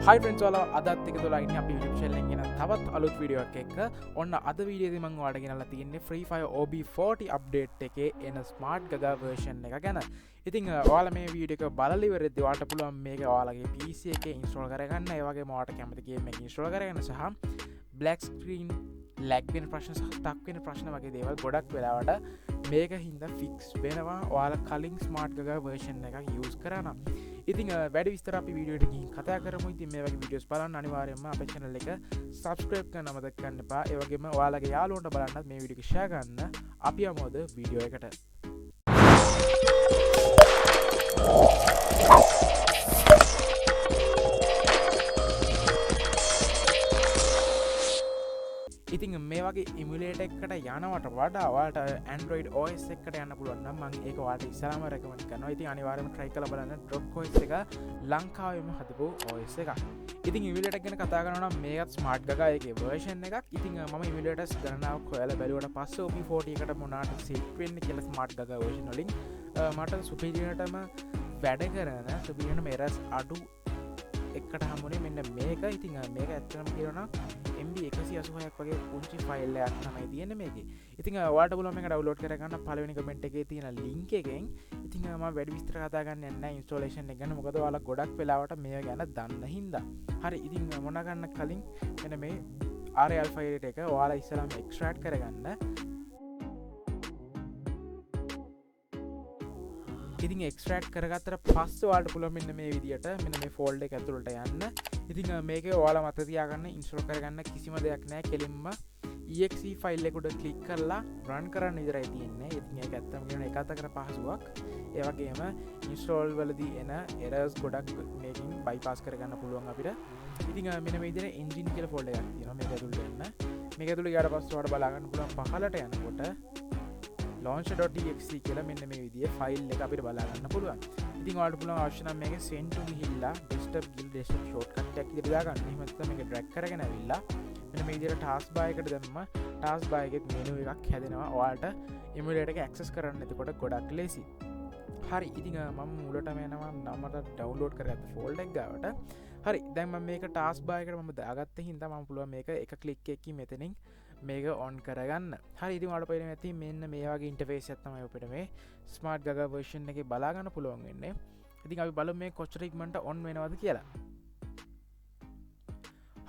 Hi friends, all අදත් එක තුලා ඉන්නේ අපි YouTube channel එකෙන් ගෙන තවත් අලුත් වීඩියෝ එකක් එක්ක. ඔන්න අද වීඩියෝදී මම ඔයාලට ගෙනල්ලා තියෙන්නේ Free Fire OB40 update එකේ එන Smartgaga version එක ගැන. ඉතින් ඔයාලා මේ වීඩියෝ එක බලලා ඉවරෙද්දී ඔයාලට පුළුවන් මේක ඔයාලගේ PC එකේ install කරගන්න. ඒ වගේම ඔයාලට කැමති game එක install කරගන්න සහ black screen lag වෙන ප්‍රශ්න සහ stuck වෙන ප්‍රශ්න වගේ දේවල් ගොඩක් වෙලාවට මේක හින්දා fix වෙනවා ඔයාලා කලින් Smartgaga version එකක් use කරා නම්. ඉතින් වැඩි විස්තර අපි වීඩියෝ එකට ගිහින් කතා කරමු. ඉතින් මේ වගේ වීඩියෝස් බලන්න අනිවාර්යයෙන්ම අපේ channel එක subscribe කරන්න අමතක කරන්න එපා. ඒ වගේම ඔයාලගේ යාළුවන්ට බලන්නත් මේ වීඩියෝ එක share කරන්න. අපි යමුද වීඩියෝ එකට. ඉතින් මේ වගේ emulator එකකට යනවට වඩා ඔයාලට Android OS එකකට යන්න පුළුවන් නම් මම ඒක ඔයාලට ඉස්සරහම recommend කරනවා. ඉතින් අනිවාර්යයෙන්ම try කරලා බලන්න Drop OS එක ලංකාවෙම හදපු OS එකක්. ඉතින් emulator එක ගැන කතා කරනවා නම් මේකත් Smartgaga එකේ version එකක්. ඉතින් මම emulators ගණනාවක් හොයලා බැලුවට පස්සේ OB40 එකට මොනවාට set වෙන්නේ කියලා Smartgaga version වලින් මට superior-ටම වැඩ කරන superior-ටම errors අඩු එකට හමුනේ මෙන්න මේක. ඉතින් මේක ඇත්තටම කියනවා MB 186ක් වගේ පුංචි ෆයිල් එකක් තමයි තියෙන්නේ මේකේ. ඉතින් ඔයාලට පුළුවන් මේක ඩවුන්ලෝඩ් කරගන්න පළවෙනි කමෙන්ට් එකේ තියෙන ලින්ක් එකෙන්. ඉතින් මම වැඩි විස්තර කතා ගන්න යන්නේ නැහැ ඉන්ස්ටෝලේෂන් එක ගැන. මොකද ඔයාලා ගොඩක් වෙලාවට මේක ගැන දන්න හින්දා. හරි. ඉතින් මොනා ගන්න කලින් මෙන්න මේ RAL ෆයිල් එක ඔයාලා ඉස්සරහම එක්ස්ට්‍රැක්ට් කරගන්න. ඉතින් එක්ස්ට්‍රැක්ට් කරගත්තට පස්සේ ඔයාලට පුළුවන් මෙන්න මේ විදියට මෙන්න මේ ෆෝල්ඩර් එක ඇතුළට යන්න. ඉතින් මේකේ ඔයාලා මතක තියාගන්න ඉන්ස්ටෝල් කරගන්න කිසිම දෙයක් නැහැ. කෙලින්ම exe ෆයිල් එක උඩ ක්ලික් කරලා run කරන්න විතරයි තියෙන්නේ. ඉතින් ඒක ඇත්තම කියන එක අතකට පහසුවක්. ඒ වගේම ඉන්ස්ටෝල් වලදී එන errors ගොඩක් මේකෙන් bypass කරගන්න පුළුවන් අපිට. ඉතින් මෙන්න මේ විදිහට engine කියලා ෆෝල්ඩර් එකක් තියෙනවා. මේක ඇතුළට යන්න. මේක ඇතුළට ගියාට පස්සේ ඔයාලට බලා ගන්න පුළුවන් පහළට යනකොට launcher.exe කියලා මෙන්න මේ විදිහේ ෆයිල් එක අපිට බලා ගන්න පුළුවන්. ඉතින් ඔයාලට පුළුවන් අවශ්‍ය නම් මේක send to ගිහිල්ලා desktop shortcut එකක් විදිහට දාගන්න. එහෙම නැත්නම් මේක drag කරගෙන ඇවිල්ලා මෙන්න මේ විදිහට task bar එකට දැම්ම task bar එකේ menu එකක් හැදෙනවා. ඔයාලට emulator එක access කරන්න එතකොට ගොඩක් ලේසි. හරි. ඉතින් මම මුලටම යනවා මම download කරගත්ත folder එක ගාවට. හරි. දැන් මම මේක task bar එකට මම දාගත්ත හින්දා මම පුළුවන් මේක එක click එකකින් මෙතනින් මේක on කරගන්න. හරි. ඉතින් ඔයාලට පේන්නේ නැති මෙන්න මේ වගේ ඉන්ටර්ෆේස් එකක් තමයි අපිට මේ Smartgaga version එකේ බලා ගන්න පුළුවන් වෙන්නේ. ඉතින් අපි බලමු මේ කොච්චර ඉක්මනට on වෙනවද කියලා.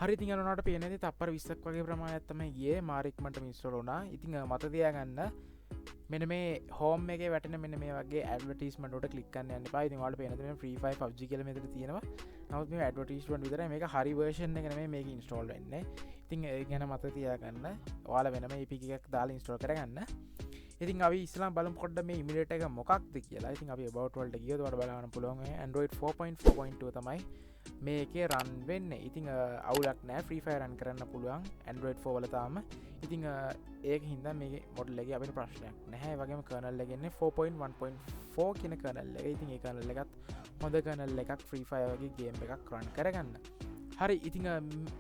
හරි. ඉතින් අරනට පේන්නේ නැති තප්පර 20ක් වගේ ප්‍රමාණයක් තමයි ගියේ. මාර ඉක්මනට install වුණා. ඉතින් මත තියාගන්න මෙන්න මේ home එකේ වැටෙන මෙන්න මේ වගේ advertisement වලට click කරන්න යන්න එපා. ඉතින් ඔයාලට පේන්නේ මේ Free Fire PUBG කියලා මෙතන තියෙනවා. නමුත් මේ advertisement විතරයි. මේක හරි version එක නෙමෙයි මේක install වෙන්නේ. ඉතින් ඒ ගැන මතක තියාගන්න. ඔයාලා වෙනම APK එකක් දාලා install කරගන්න. ඉතින් අපි ඉස්සෙල්ලාම බලමු පොඩ්ඩක් මේ emulator එක මොකක්ද කියලා. ඉතින් අපි about වලට ගියොත් ඔයාලට බලන්න පුළුවන් මේ Android 4.4.2 තමයි මේකේ run වෙන්නේ. ඉතින් අවුලක් නැහැ. Free Fire run කරන්න පුළුවන් Android 4 වල තාම. ඉතින් ඒක හින්දා මේකේ model එකේ අපිට ප්‍රශ්නයක් නැහැ. ඒ වගේම kernel එක ඉන්නේ 4.1.4 කියන kernel එක. ඉතින් ඒ kernel එකත් හොඳ kernel එකක් Free Fire වගේ game එකක් run කරගන්න. හරි. ඉතින්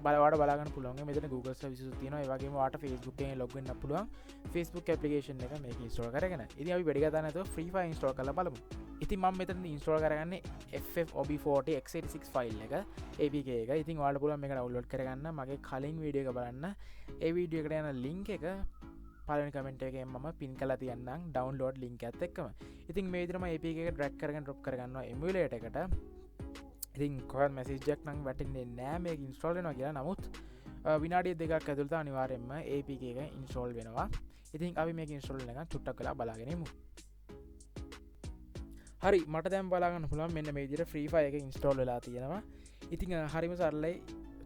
බලවට බලාගන්න පුළුවන් මෙතන Google services තියෙනවා. ඒ වගේම ඔයාලට Facebook එකෙන් log වෙන්න පුළුවන්. Facebook application එක මේක install කරගෙන. ඉතින් අපි වැඩි කතා නැතුව Free Fire install කරලා බලමු. ඉතින් මම මෙතන install කරගන්නේ FFOB40 x86 ෆයිල් එක APK එක. ඉතින් ඔයාලට පුළුවන් මේක download කරගන්න. මගේ කලින් වීඩියෝ එක බලන්න. ඒ වීඩියෝ එකට යන link එක පළවෙනි කමෙන්ට් එකෙන් මම pin කරලා තියන්නම් download link එකත් එක්කම. ඉතින් මේ විදිහටම APK එක drag කරගෙන drop කරගන්නවා emulator එකට. ඉතින් කොහොමද message එකක් නම් වැටෙන්නේ නැහැ මේක install වෙනවා කියලා. නමුත් විනාඩි දෙකක් ඇතුළත අනිවාර්යයෙන්ම APK එක install වෙනවා. ඉතින් අපි මේක install වෙනකන් චුට්ටක් වෙලා බලාගෙන ඉමු. හරි. මට දැන් බලා ගන්න පුළුවන් මෙන්න මේ විදිහට Free Fire එක install වෙලා තියෙනවා. ඉතින් හරිම සරලයි.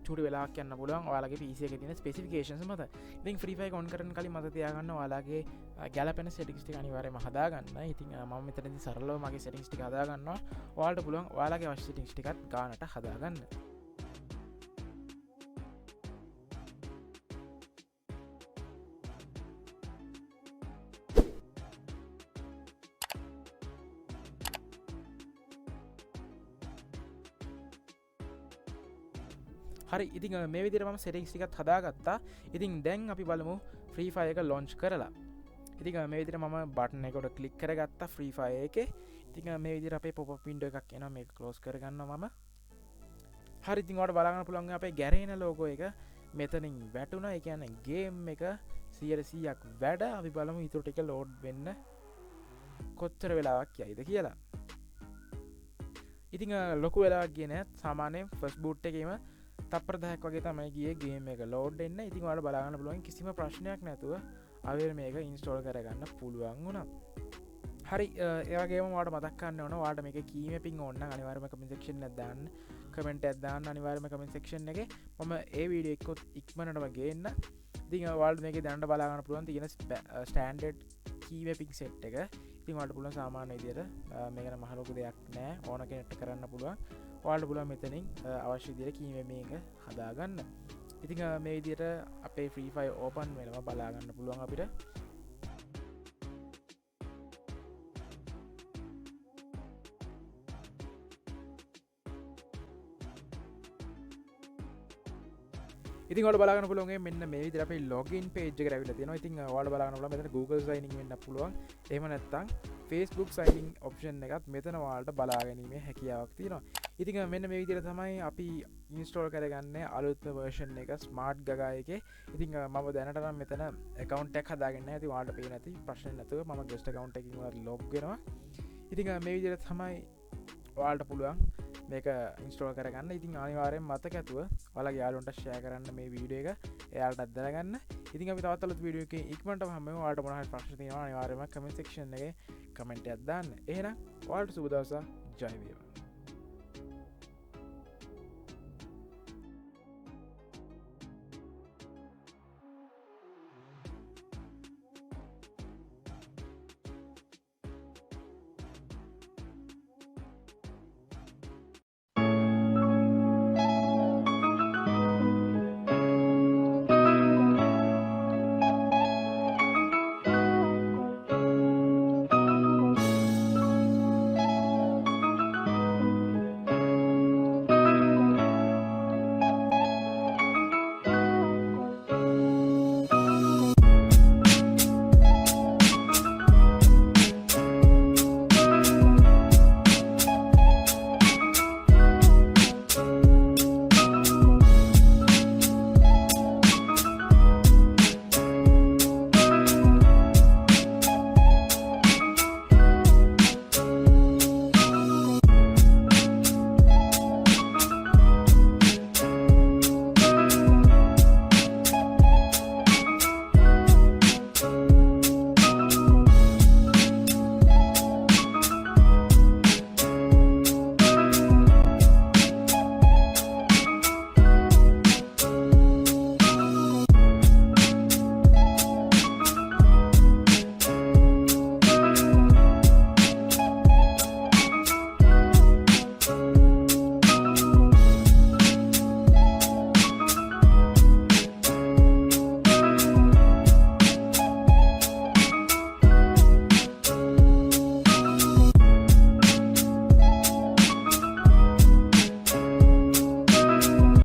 චුටි වෙලාවක් යන්න පුළුවන් ඔයාලගේ PC එකේ තියෙන specifications මත. ඉතින් Free Fire on කරන කලින් මත තියාගන්න ඔයාලගේ ගැලපෙන settings ටික අනිවාර්යයෙන්ම හදාගන්න. ඉතින් මම මෙතනදී සරලව මගේ settings ටික හදා ගන්නවා. ඔයාලට පුළුවන් ඔයාලගේ අවශ්‍ය settings ටිකත් ගානට හදාගන්න. හරි. ඉතින් මේ විදිහට මම settings ටිකත් හදාගත්තා. ඉතින් දැන් අපි බලමු Free Fire එක launch කරලා. ඉතින් මේ විදිහට මම button එක උඩ click කරගත්තා Free Fire එකේ. ඉතින් මේ විදිහට අපේ pop up window එකක් එනවා. මේක close කරගන්නවා මම. හරිතිවට බලාගන්න පුළන්ග අපේ ගැරෙන ලෝකෝ එක මෙතනින් වැටුන එකන ගේම් එක 100ක් වැඩ අපි බලමු ඉතුරට එක ලෝඩ් වෙන්න කොච්චර වෙලාවක් යයිද කියලා. ඉතිං ලොකු වෙලා ගෙන සාමානය ෆස් බූට් එකීම තප්‍රදයක් වගේ තමයි ගිය ගේම එක ලෝඩ් එන්න ඉතින් වාට බලාගන්න පුළුවන් කිසිම ප්‍රශ්නයක් නැතුව අවර් මේක ඉන්ස්ටෝල් කරගන්න පුළුවන් වුණා. හරි ඒගේ වාට මතක්කන්න ඕන වාට මේක කීම පින් ඔන්න අනිවාර්ම කමෙන්ට් සෙක්ෂන් එක දාන්න කමෙන්ට් එකක් දාන්න අනිවාර්ම කමෙන්ට් සෙක්ෂන් එකේ මම ඒ වීඩියෝ එක්කත් ඉක්මනටම ගේන්න. ඉතින් ඔයාලට මේකේ දැනට බලා ගන්න පුළුවන් තියෙන ස්ටෑන්ඩඩ් කී මැපින් සෙට් එක. ඉතින් ඔයාලට පුළුවන් සාමාන්‍ය විදියට මේක නම් මහ ලොකු දෙයක් නෑ ඕන කෙනෙක්ට කරන්න පුළුවන්. ඔයාලට පුළුවන් මෙතනින් අවශ්‍ය විදියට කී මැපින් එක හදාගන්න. ඉතින් මේ විදියට අපේ ෆ්‍රී ෆයර් ඕපන් වෙනවා බලා ගන්න පුළුවන් අපිට. ඉතින් ඔයාලට බලන්න පුළුවන් මෙන්න මේ විදිහට අපේ login page එක ඇවිල්ලා තියෙනවා. ඉතින් ඔයාලට බලන්න පුළුවන් මෙතන Google signing වෙන්න පුළුවන්. එහෙම නැත්නම් Facebook signing option එකත් මෙතන ඔයාලට බලා ගැනීමේ හැකියාවක් තියෙනවා. ඉතින් මෙන්න මේ විදිහට තමයි අපි install කරගන්නේ අලුත්ම version එක Smartgaga එකේ. ඉතින් මම දැනට නම් මෙතන account එකක් හදාගෙන නැහැ. ඉතින් ඔයාලට පේන්නේ නැති ප්‍රශ්න නැතුව මම guest account එකකින් ඔයාලට log වෙනවා. ඉතින් මේ විදිහට තමයි ඔයාලට පුළුවන් මේක ඉන්ස්ටෝල් කරගන්න. ඉතින් අනිවාර්යෙන් මතක ඇතුව ඔයාලගේ යාළුවන්ට ෂෙයා කරන්න මේ වීඩියෝ එක එයාලටත් දැනගන්න. ඉතින් අපි තවත් අලුත් වීඩියෝ එකකින් ඉක්මනටම හම්බ වෙමු. ඔයාලට මොනවා හරි ප්‍රශ්න තියෙනවා අනිවාර්යෙන්ම කමෙන්ට් සෙක්ෂන් එකේ කමෙන්ට් එකක් දාන්න. එහෙනම් ඔයාලට සුබ දවසක්. ජය වේවා.